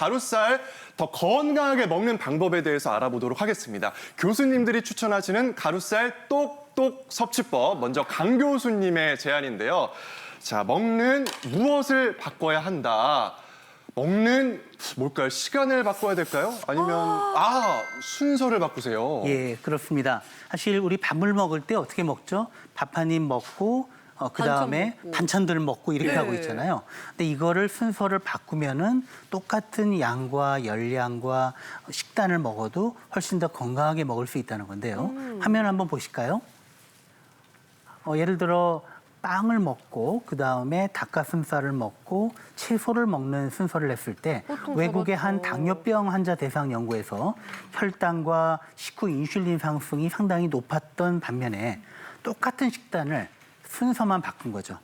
가루쌀 더 건강하게 먹는 방법에 대해서 알아보도록 하겠습니다. 교수님들이 추천하시는 가루쌀 똑똑 섭취법, 먼저 강 교수님의 제안인데요. 자, 먹는 무엇을 바꿔야 한다. 먹는 뭘까요? 시간을 바꿔야 될까요? 아니면 순서를 바꾸세요. 예, 그렇습니다. 사실 우리 밥을 먹을 때 어떻게 먹죠? 밥 한 입 먹고 그다음에 반찬들 먹고 이렇게 하고 있잖아요. 근데 이거를 순서를 바꾸면은 똑같은 양과 열량과 식단을 먹어도 훨씬 더 건강하게 먹을 수 있다는 건데요. 화면 한번 보실까요? 예를 들어 빵을 먹고 그다음에 닭가슴살을 먹고 채소를 먹는 순서를 했을 때 외국의 한 당뇨병 환자 대상 연구에서 혈당과 식후 인슐린 상승이 상당히 높았던 반면에 똑같은 식단을 순서만 바꾼 거죠.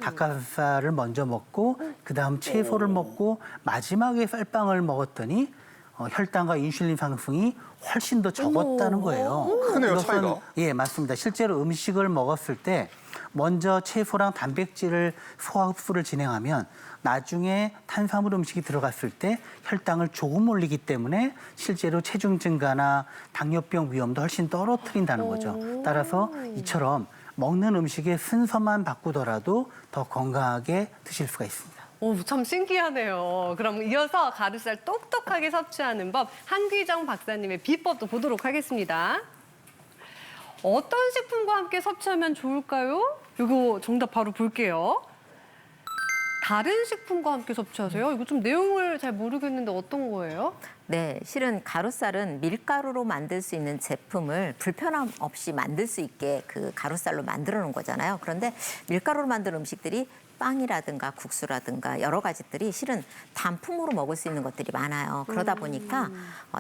닭가슴살을 먼저 먹고 그다음 채소를 먹고 마지막에 쌀빵을 먹었더니 혈당과 인슐린 상승이 훨씬 더 적었다는 거예요. 크네요, 이것은, 차이가. 예, 맞습니다. 실제로 음식을 먹었을 때 먼저 채소랑 단백질을 소화 흡수를 진행하면 나중에 탄수화물 음식이 들어갔을 때 혈당을 조금 올리기 때문에 실제로 체중 증가나 당뇨병 위험도 훨씬 떨어뜨린다는 거죠. 따라서 이처럼 먹는 음식의 순서만 바꾸더라도 더 건강하게 드실 수가 있습니다. 오, 참 신기하네요. 그럼 이어서 가루쌀 똑똑하게 섭취하는 법 한귀정 박사님의 비법도 보도록 하겠습니다. 어떤 식품과 함께 섭취하면 좋을까요? 이거 정답 바로 볼게요. 다른 식품과 함께 섭취하세요? 이거 좀 내용을 잘 모르겠는데 어떤 거예요? 네, 실은 가루쌀은 밀가루로 만들 수 있는 제품을 불편함 없이 만들 수 있게 그 가루쌀로 만들어 놓은 거잖아요. 그런데 밀가루로 만든 음식들이 빵이라든가 국수라든가 여러 가지들이 실은 단품으로 먹을 수 있는 것들이 많아요. 그러다 보니까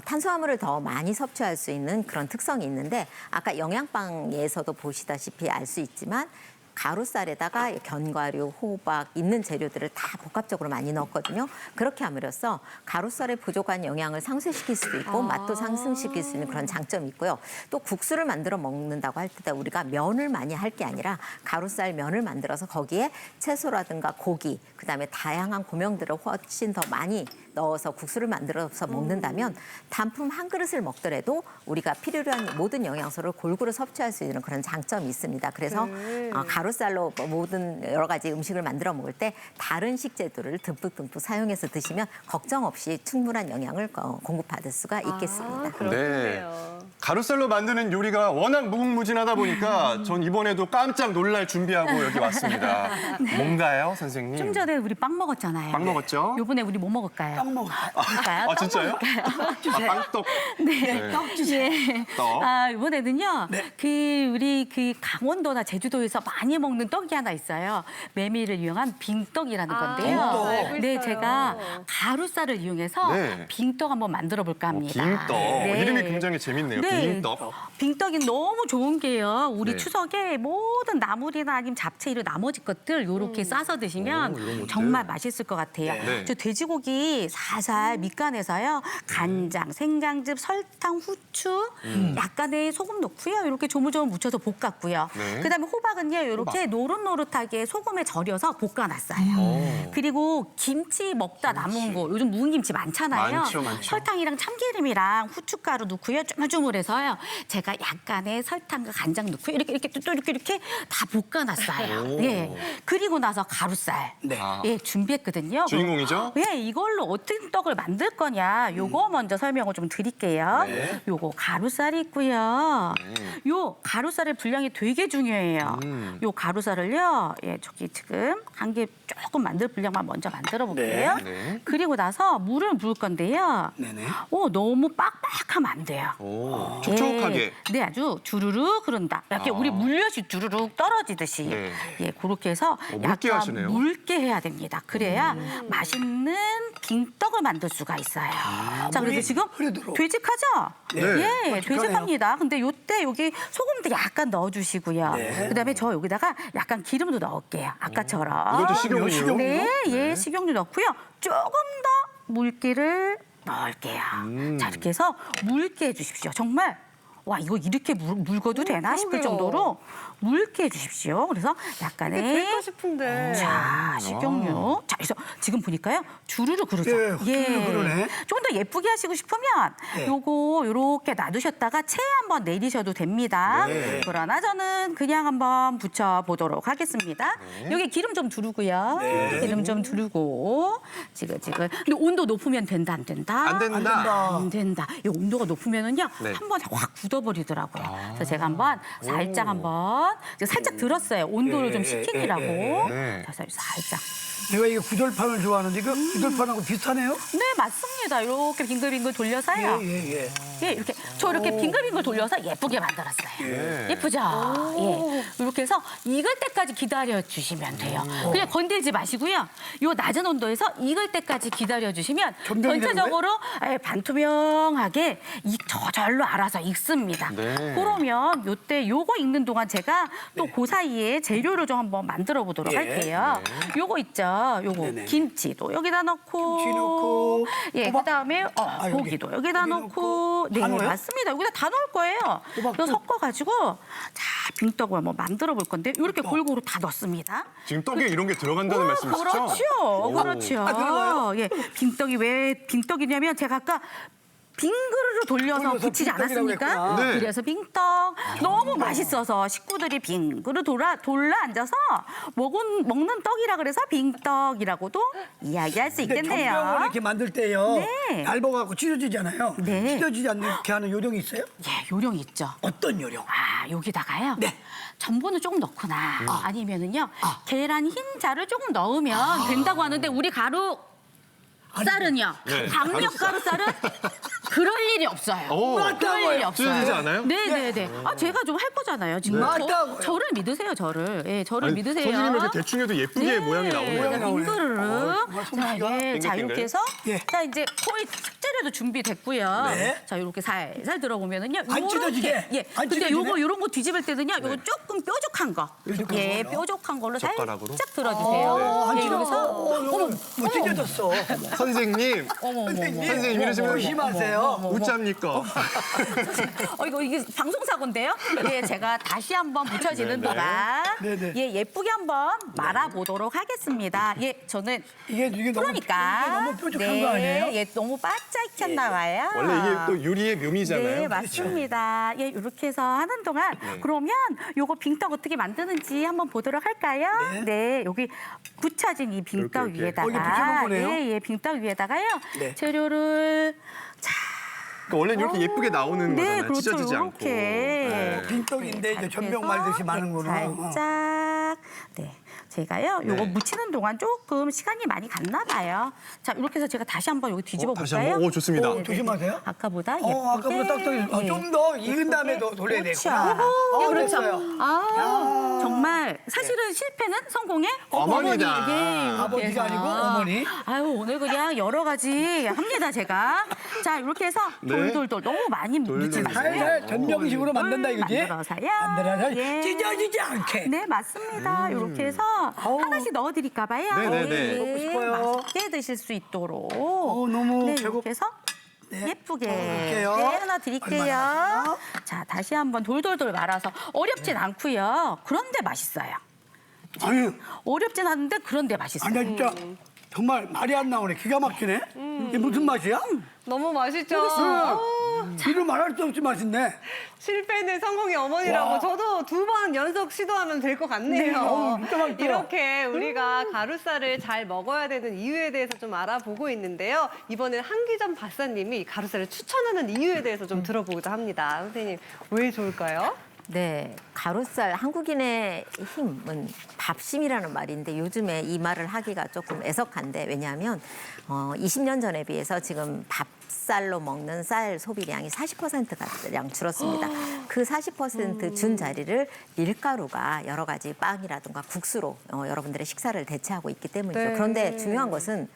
탄수화물을 더 많이 섭취할 수 있는 그런 특성이 있는데 아까 영양빵에서도 보시다시피 알 수 있지만 가루쌀에다가 견과류, 호박, 있는 재료들을 다 복합적으로 많이 넣었거든요. 그렇게 함으로써 가루쌀의 부족한 영양을 상쇄시킬 수도 있고 맛도 상승시킬 수 있는 그런 장점이 있고요. 또 국수를 만들어 먹는다고 할 때 우리가 면을 많이 할 게 아니라 가루쌀 면을 만들어서 거기에 채소라든가 고기, 그다음에 다양한 고명들을 훨씬 더 많이 넣어서 국수를 만들어서 먹는다면 단품 한 그릇을 먹더라도 우리가 필요로 한 모든 영양소를 골고루 섭취할 수 있는 그런 장점이 있습니다. 그래서 가루쌀로 모든 여러 가지 음식을 만들어 먹을 때 다른 식재료를 듬뿍듬뿍 사용해서 드시면 걱정 없이 충분한 영양을 공급받을 수가 있겠습니다. 그렇군요. 가루쌀로 만드는 요리가 워낙 무궁무진하다 보니까 전 이번에도 깜짝 놀랄 준비하고 여기 왔습니다. 뭔가요, 선생님? 좀 전에 우리 빵 먹었잖아요. 빵 먹었죠? 요번에 우리 뭐 먹을까요? 떡 먹을까요? 진짜요? 빵떡. 네. 떡 주세요. 떡. 이번에는요. 우리 강원도나 제주도에서 많이 먹는 떡이 하나 있어요. 메밀을 이용한 빙떡이라는 건데요. 빙떡. 알고 네, 있어요. 제가 가루쌀을 이용해서 네. 빙떡 한번 만들어 볼까 합니다. 빙떡. 네. 이름이 굉장히 재밌네요. 네. 빙떡. 빙떡이 너무 좋은 게요. 우리 네. 추석에 모든 나물이나 아니면 잡채 이런 나머지 것들 이렇게 싸서 드시면 이런 것들. 정말 맛있을 것 같아요. 네. 저 돼지고기 살살 밑간해서요. 간장, 생강즙, 설탕, 후추, 약간의 소금 넣고요. 이렇게 조물조물 묻혀서 볶았고요. 네. 그다음에 호박은요. 이렇게 노릇노릇하게 소금에 절여서 볶아놨어요. 그리고 김치 먹다 남은 거 요즘 묵은 김치 많잖아요. 많죠, 많죠. 설탕이랑 참기름이랑 후춧가루 넣고요. 쪼물쪼물해서요. 제가 약간의 설탕과 간장 넣고 이렇게 또 이렇게 다 볶아놨어요. 예. 그리고 나서 가루쌀 예, 준비했거든요. 주인공이죠? 예, 이걸로 어떤 떡을 만들 거냐. 요거 먼저 설명을 좀 드릴게요. 네. 요거 가루쌀이 있고요. 요 가루쌀의 분량이 되게 중요해요. 요 가루쌀을요. 예, 저기 지금 한 개 조금 만들 분량만 먼저 만들어 볼게요. 네. 그리고 나서 물을 부을 건데요. 네네. 너무 빡빡하면 안 돼요. 오, 촉촉하게. 예, 네, 아주 주르륵 흐른다. 이렇게 우리 물엿이 주르륵 떨어지듯이. 네. 예, 그렇게 해서 묽게 하시네요. 묽게 해야 됩니다. 그래야 맛있는 빙떡을 만들 수가 있어요. 자, 그래서 지금 되직하죠? 네. 예, 되직합니다. 근데 요때 여기 소금도 약간 넣어주시고요. 그다음에 저 여기다가 약간 기름도 넣을게요. 아까처럼. 이것도 식용유요? 네, 예, 식용유 넣고요. 조금 더 물기를 넣을게요. 자, 이렇게 해서 묽게 해주십시오. 정말 와 이거 이렇게 물거도 되나 싶을 그러게요. 정도로 묽게 해주십시오. 그래서 약간의 될까 싶은데. 자, 식용유. 자, 그래서 지금 보니까요. 주르르 그러죠. 그러네. 좀 더 예쁘게 하시고 싶으면 요거 요렇게 놔두셨다가 체에 한번 내리셔도 됩니다. 그러나 저는 그냥 한번 붙여보도록 하겠습니다. 여기 기름 좀 두르고요. 기름 좀 두르고 지글지글. 근데 온도 높으면 된다, 안 된다? 안 된다. 안 된다. 이 온도가 높으면은요 네. 한 번에 확 굳어버리더라고요. 그래서 제가 한번 살짝 한번 살짝 들었어요. 온도를 좀 식히느라고. 네. 그래서 살짝. 내가 이게 구절판을 좋아하는데 이거 구절판하고 비슷하네요. 네 맞습니다. 이렇게 빙글빙글 돌려서요. 예. 예, 이렇게 저 이렇게 빙글빙글 돌려서 예쁘게 만들었어요. 예쁘죠? 예. 이렇게 해서 익을 때까지 기다려 주시면 돼요. 그냥 건들지 마시고요. 요 낮은 온도에서 익을 때까지 기다려 주시면 점점이 되는 전체적으로 예, 반투명하게 저절로 알아서 익습니다. 네. 그러면 요때 요거 익는 동안 제가 또 그 사이에 재료를 좀 한번 만들어 보도록 할게요. 요거 있죠? 요거 김치도 여기다 넣고 김치 넣고, 예, 호박? 그다음에 여기. 고기도 여기다 고기 넣고 네 다 넣어요? 맞습니다. 여기다 다 넣을 거예요. 호박도? 그래서 섞어가지고 자 빙떡을 한번 만들어 볼 건데 이렇게 골고루 다 넣습니다. 지금 떡에 이런 게 들어간다는 말씀이시죠? 그렇죠, 그렇죠. 들어가요? 예, 빙떡이 왜 빙떡이냐면 제가 아까 빙그르르 돌려서 돌려서 붙이지 빙떡이라고 않았습니까? 했구나. 네. 그래서 빙떡 너무 맛있어서 식구들이 빙그르 돌아 앉아서 먹는 떡이라 그래서 빙떡이라고도 이야기할 수 근데 있겠네요. 전병을 이렇게 만들 때요. 네. 얇아갖고 찢어지잖아요. 네. 찢어지지 않게 하는 요령이 있어요? 예, 요령 있죠. 어떤 요령? 아, 여기다가요. 네. 전분을 조금 넣거나 아니면은요 계란 흰자를 조금 넣으면 된다고 하는데 우리 가루 쌀은요. 네, 강력 가루쌀은 그럴 일이 없어요. 오, 그럴 일이 없어요. 찢어지지 않아요? 네네네. 아 제가 좀 할 거잖아요. 지금 맞다고요. 저를 믿으세요. 저를. 예, 저를 아니, 믿으세요. 선생님 이렇게 대충 해도 예쁘게 모양이 나오네요. 모양이 나오네. 빙그르르. 정말 자, 솜씨가 예, 자 빙글빙글. 이렇게 해서 예. 자 이제 거의 식재료도 준비됐고요. 네. 자 이렇게 살살 들어보면은요. 안 요렇게, 찢어지게? 예. 안 근데 찢어지네? 요거 요런 거 뒤집을 때는요. 요거 조금 뾰족한 거. 뾰족한 예, 거요? 뾰족한 걸로 젓가락으로? 살짝 들어주세요. 안 예, 찢어졌어. 여기서 뭐 찢어졌어. 선생님, 선생님 이러시면 조심하세요. 웃잡니까? 이게 방송 사고인데요. 예, 제가 다시 한번 붙여지는 네네. 동안 네네. 예, 예쁘게 한번 말아보도록 하겠습니다. 예, 저는 이게 너무 그러니까 이게 너무 뾰족한 거 아니에요? 예, 너무 바짝 나와요. 원래 이게 또 요리의 묘미잖아요. 네, 맞습니다. 예, 이렇게 해서 하는 동안 그러면 요거 빙떡 어떻게 만드는지 한번 보도록 할까요? 네, 여기 붙여진 이 빙떡 이렇게. 위에다가 여기 붙여놓은 거네요? 예, 빙떡 위에다가요. 네. 재료를 그러니까 원래는 이렇게 예쁘게 나오는 네, 거잖아요. 그렇죠. 찢어지지 않고. 이렇게. 네. 빙떡인데 이제 전병 말듯이 마는구나. 살짝. 네. 제가요, 요거 네. 묻히는 동안 조금 시간이 많이 갔나 봐요. 자, 이렇게 해서 제가 다시 한번 여기 뒤집어 다시 볼까요? 한번? 오, 좋습니다. 조심하세요. 아까보다 예쁘게. 아까보다 딱딱이. 좀 더 익은 다음에 더 돌려야 그렇죠. 되구나. 예, 그렇죠. 됐어요. 아, 정말 사실은 실패는 성공의 어머니다. 예, 아버지가 그래서. 아니고 어머니. 아유, 오늘 그냥 여러 가지 합니다, 제가. 자, 이렇게 해서 네. 돌돌돌 너무 많이 묻지 마세요. 살살 전병식으로 만든다 이거지? 만들어서요. 만들어서 예. 찢어지지 않게. 네, 맞습니다. 이렇게 해서 하나씩 넣어드릴까 봐요. 네네네. 예, 먹고 싶어요. 맛있게 드실 수 있도록. 너무 네, 배고- 이렇게 해서 네. 예쁘게 먹을게요. 네, 하나 드릴게요. 얼마나? 자, 다시 한번 돌돌돌 말아서 어렵진 않고요. 그런데 맛있어요. 아니, 어렵진 않은데 그런데 맛있어요. 아니 진짜 정말 말이 안 나오네. 기가 막히네. 이게 무슨 맛이야? 너무 맛있죠? 이루 말할 수 없이 맛있네. 실패는 성공의 어머니라고 와. 저도 2번 연속 시도하면 될 것 같네요. 네, 어우, 진짜 맛있다. 이렇게 우리가 가루쌀을 잘 먹어야 되는 이유에 대해서 좀 알아보고 있는데요. 이번엔 한기전 박사님이 가루쌀을 추천하는 이유에 대해서 좀 들어보고자 합니다. 선생님, 왜 좋을까요? 네, 가루쌀 한국인의 힘은 밥심이라는 말인데 요즘에 이 말을 하기가 조금 애석한데 왜냐하면 20년 전에 비해서 지금 밥쌀로 먹는 쌀 소비량이 40%가량 줄었습니다. 그 40%준 자리를 밀가루가 여러 가지 빵이라든가 국수로 여러분들의 식사를 대체하고 있기 때문이죠. 네. 그런데 중요한 것은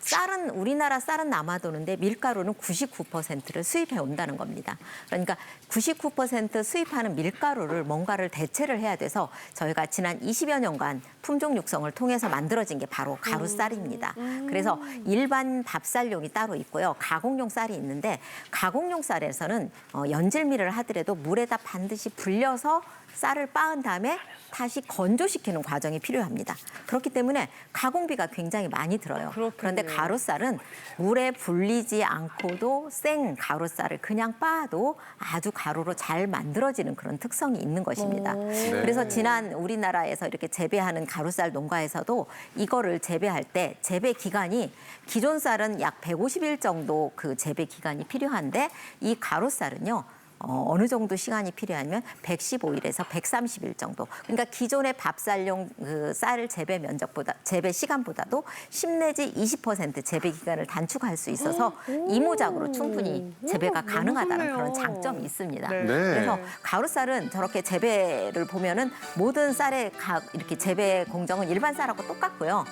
쌀은 우리나라 쌀은 남아도는데 밀가루는 99%를 수입해 온다는 겁니다. 그러니까 99% 수입하는 밀가루를 뭔가를 대체를 해야 돼서 저희가 지난 20여 년간 품종 육성을 통해서 만들어진 게 바로 가루쌀입니다. 그래서 일반 밥쌀용이 따로 있고요. 가공용 가공용 쌀이 있는데 가공용 쌀에서는 연질미를 하더라도 물에다 반드시 불려서 쌀을 빻은 다음에 다시 건조시키는 과정이 필요합니다. 그렇기 때문에 가공비가 굉장히 많이 들어요. 그런데 가루쌀은 물에 불리지 않고도 생 가루쌀을 그냥 빻아도 아주 가루로 잘 만들어지는 그런 특성이 있는 것입니다. 그래서 지난 우리나라에서 이렇게 재배하는 가루쌀 농가에서도 이거를 재배할 때 재배 기간이 기존 쌀은 약 150일 정도 그 재배 기간이 필요한데 이 가루쌀은요. 어느 정도 시간이 필요하면 115일에서 130일 정도. 그러니까 기존의 밥쌀용 그 쌀 재배 면적보다 재배 시간보다도 10 내지 20% 재배 기간을 단축할 수 있어서 이모작으로 충분히 재배가 가능하다는 그런 장점이 있습니다. 그래서 가루쌀은 저렇게 재배를 보면은 모든 쌀의 이렇게 재배 공정은 일반 쌀하고 똑같고요.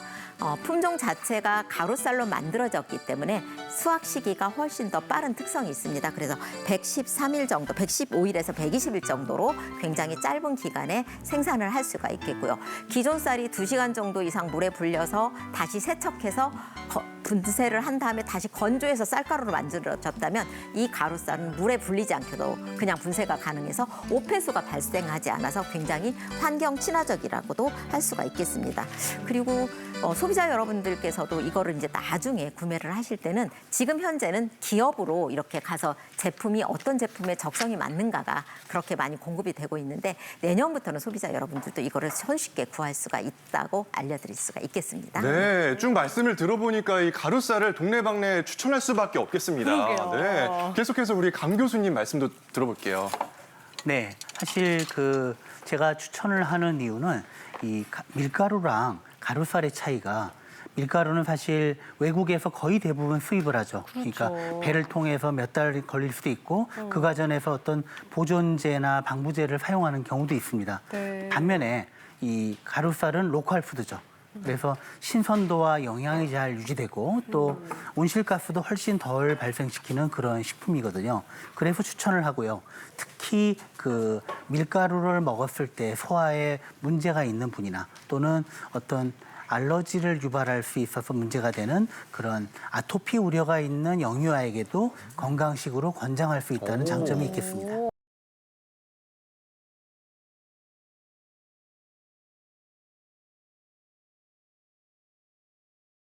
품종 자체가 가루쌀로 만들어졌기 때문에 수확 시기가 훨씬 더 빠른 특성이 있습니다. 그래서 113일 정도, 115일에서 120일 정도로 굉장히 짧은 기간에 생산을 할 수가 있겠고요. 기존 쌀이 2시간 정도 이상 물에 불려서 다시 세척해서 분쇄를 한 다음에 다시 건조해서 쌀가루로 만들어졌다면 이 가루쌀은 물에 불리지 않게도 그냥 분쇄가 가능해서 오폐수가 발생하지 않아서 굉장히 환경 친화적이라고도 할 수가 있겠습니다. 그리고 소비자 여러분들께서도 이거를 이제 나중에 구매를 하실 때는 지금 현재는 기업으로 이렇게 가서 제품이 어떤 제품에 적성이 맞는가가 그렇게 많이 공급이 되고 있는데 내년부터는 소비자 여러분들도 이거를 손쉽게 구할 수가 있다고 알려드릴 수가 있겠습니다. 네, 쭉 말씀을 들어보니까 이 가루쌀을 동네방네 추천할 수밖에 없겠습니다. 그러게요. 네, 계속해서 우리 강 교수님 말씀도 들어볼게요. 네, 사실 제가 추천을 하는 이유는 이 밀가루랑 가루쌀의 차이가 밀가루는 사실 외국에서 거의 대부분 수입을 하죠. 그러니까 배를 통해서 몇 달이 걸릴 수도 있고 그 과정에서 어떤 보존제나 방부제를 사용하는 경우도 있습니다. 반면에 이 가루쌀은 로컬 푸드죠. 그래서 신선도와 영양이 잘 유지되고 또 온실가스도 훨씬 덜 발생시키는 그런 식품이거든요. 그래서 추천을 하고요. 특히 그 밀가루를 먹었을 때 소화에 문제가 있는 분이나 또는 어떤 알러지를 유발할 수 있어서 문제가 되는 그런 아토피 우려가 있는 영유아에게도 건강식으로 권장할 수 있다는 장점이 있겠습니다.